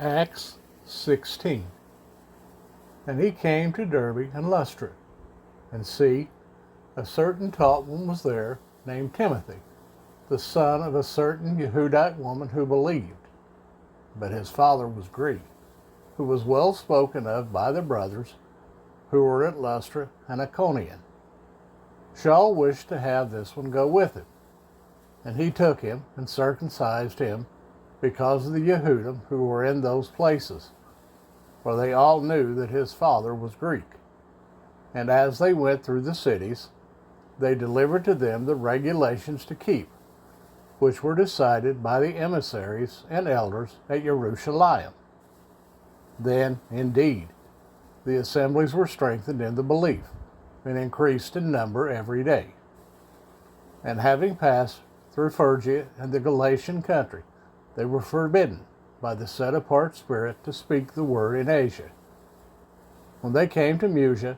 Acts 16. And he came to Derbe and Lystra, and see, a certain taught one was there, named Timothy, the son of a certain Yehudite woman who believed, but his father was Greek, who was well spoken of by the brothers who were at Lystra and Iconium. Shaul wished to have this one go with him, and he took him and circumcised him because of the Yehudim who were in those places, for they all knew that his father was Greek. And as they went through the cities, they delivered to them the regulations to keep, which were decided by the emissaries and elders at Jerusalem. Then, indeed, the assemblies were strengthened in the belief, and increased in number every day. And having passed through Phrygia and the Galatian country, they were forbidden by the set-apart Spirit to speak the word in Asia. When they came to Mysia,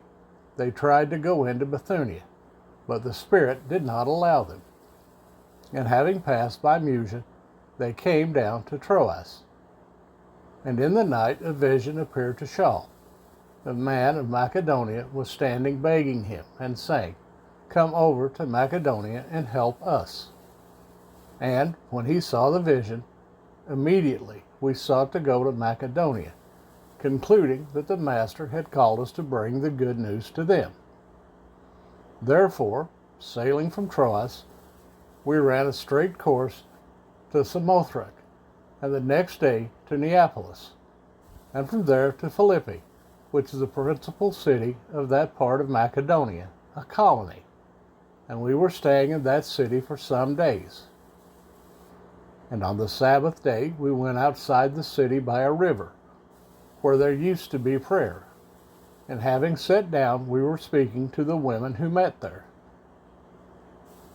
they tried to go into Bithynia, but the Spirit did not allow them. And having passed by Mysia, they came down to Troas. And in the night a vision appeared to Shaul. A man of Macedonia was standing begging him, and saying, "Come over to Macedonia and help us." And when he saw the vision, immediately we sought to go to Macedonia, concluding that the Master had called us to bring the good news to them. Therefore, sailing from Troas, we ran a straight course to Samothrace, and the next day to Neapolis, and from there to Philippi, which is the principal city of that part of Macedonia, a colony, and we were staying in that city for some days. And on the Sabbath day we went outside the city by a river, where there used to be prayer, and having sat down we were speaking to the women who met there.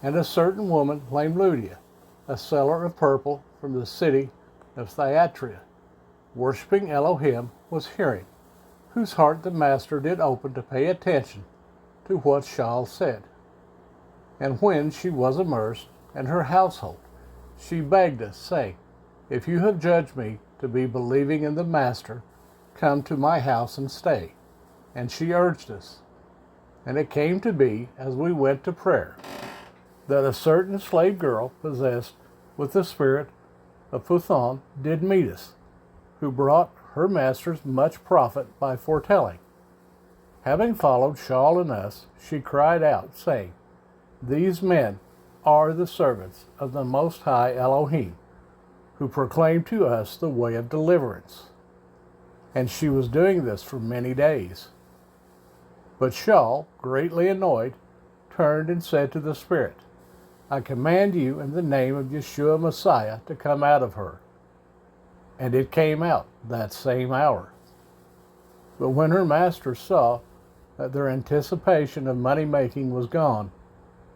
And a certain woman named Lydia, a seller of purple from the city of Thyatira, worshipping Elohim, was hearing, whose heart the Master did open to pay attention to what Shaul said. And when she was immersed, and her household, she begged us, saying, "If you have judged me to be believing in the Master, come to my house and stay." And she urged us. And it came to be, as we went to prayer, that a certain slave girl possessed with the spirit of Phuthon did meet us, who brought her masters much profit by foretelling. Having followed Shaul and us, she cried out, saying, "These men are the servants of the Most High Elohim, who proclaim to us the way of deliverance." And she was doing this for many days. But Shaul, greatly annoyed, turned and said to the Spirit, "I command you in the name of Yeshua Messiah to come out of her." And it came out that same hour. But when her masters saw that their anticipation of money-making was gone,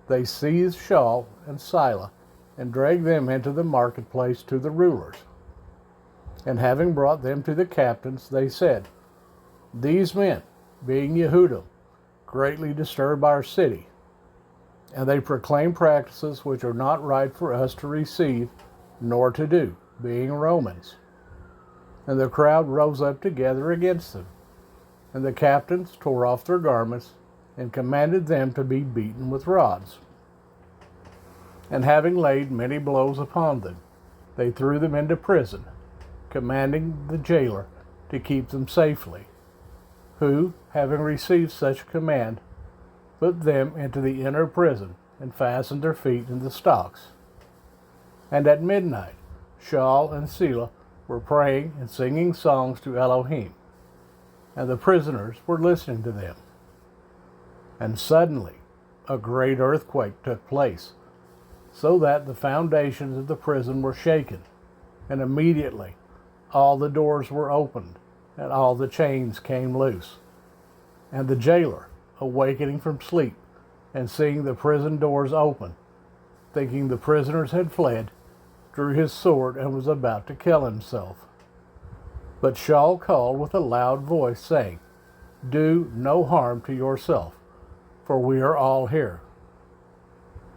they seized Shaul and Silas and dragged them into the marketplace to the rulers. And having brought them to the captains, they said, "These men, being Yehudim, greatly disturb our city, and they proclaim practices which are not right for us to receive nor to do, being Romans." And the crowd rose up together against them, and the captains tore off their garments and commanded them to be beaten with rods. And having laid many blows upon them, they threw them into prison, commanding the jailer to keep them safely, who, having received such a command, put them into the inner prison and fastened their feet in the stocks. And at midnight Shaul and Silas were praying and singing songs to Elohim, and the prisoners were listening to them. And suddenly a great earthquake took place, so that the foundations of the prison were shaken, and immediately all the doors were opened, and all the chains came loose. And the jailer, awakening from sleep, and seeing the prison doors open, thinking the prisoners had fled, drew his sword and was about to kill himself. But Shaul called with a loud voice, saying, "Do no harm to yourself, for we are all here."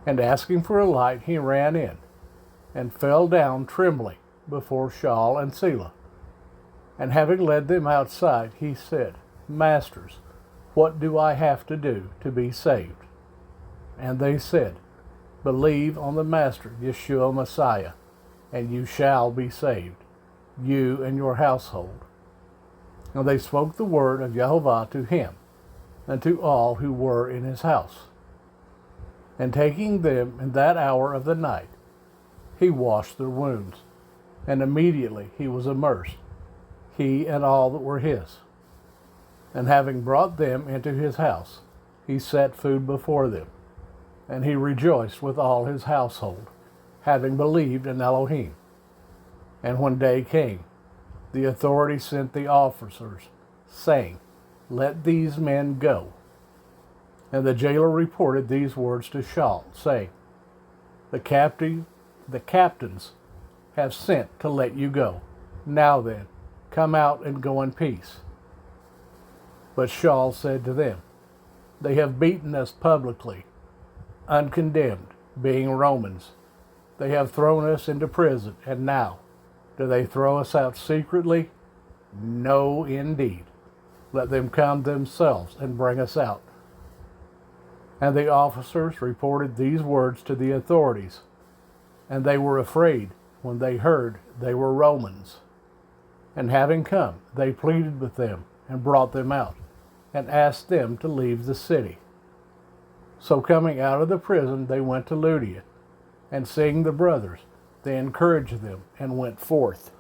And asking for a light, he ran in, and fell down trembling before Shaul and Silas. And having led them outside, he said, Masters, what do I have to do to be saved? And they said, Believe on the Master, Yeshua Messiah, and you shall be saved, you and your household. And they spoke the word of Jehovah to him, and to all who were in his house. And taking them in that hour of the night, he washed their wounds, and immediately he was immersed, he and all that were his. And having brought them into his house, he set food before them, and he rejoiced with all his household, having believed in Elohim. And when day came, the authorities sent the officers, saying, Let these men go. And the jailer reported these words to Shaul, saying, The captains have sent to let you go. Now then, come out and go in peace. But Shaul said to them, They have beaten us publicly, uncondemned, being Romans. They have thrown us into prison, and now do they throw us out secretly? No, indeed. Let them come themselves and bring us out. And the officers reported these words to the authorities, and they were afraid when they heard they were Romans. And having come, they pleaded with them and brought them out, and asked them to leave the city. So coming out of the prison, they went to Lydia, and seeing the brothers, they encouraged them and went forth.